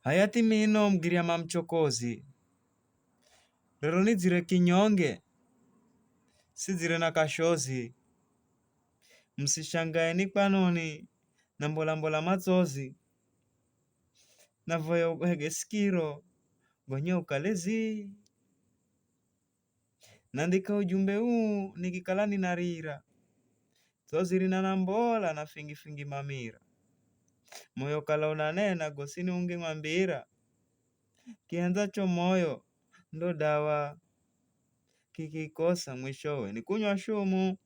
hayati mino Mgiriama mchokozi, lero nizire kinyonge sizire na kashozi, msishangae ni kwanoni na mbolambola mazozi, navoya uhege sikiro gonye ukalezi. Nandika ujumbe huu nikikala ninarira, zozi rinana mbola na fingi mamira, moyo kala unanena gosini unge ng'wambira, kianzacho moyo ndo dawa, kikikosa mwishowe ni kunywa shumu.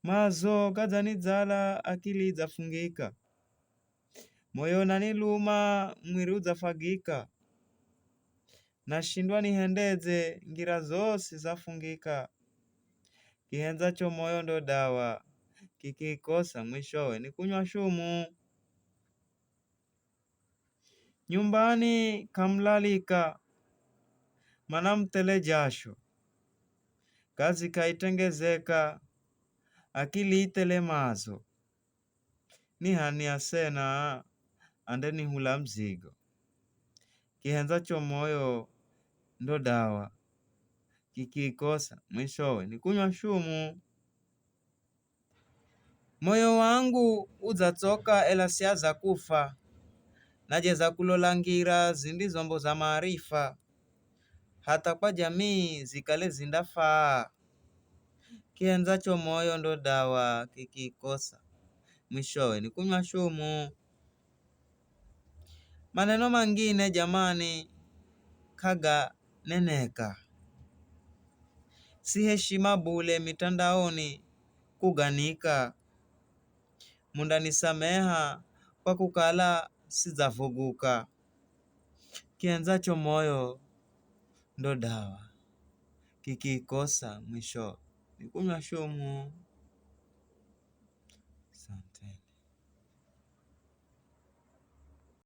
Mazo gadzanizala akili idzafungika, moyo unaniluma mwiri udzafagika, nashindwa nihendeze ngira zosi zafungika, kihenzacho moyo ndo dawa, kikikosa mwishowe ni kunywa shumu. Nyumbani kamlalika, mana mtele jasho, kazi kaitengezeka, akili itele mazo, ni hani asena ande ni hula mzigo, kihenzacho moyo ndo dawa, kikikosa mwishowe ni kunywa shumu. Moyo wangu udzatsoka ela siaza kufa, najeza kulola ngira zindi zombo za maarifa, hata kwa jamii zikale zindafaa, kihenzacho moyo ndo dawa, kikikosa mwishowe ni kunywa shumu. Maneno mangine jamani kaga neneka, si heshima bule mitandaoni kuganika, mundanisameha kwa kukala sidzavuguka, kihenzacho moyo ndo dawa, kikikosa mwisho ni kunywa shumu.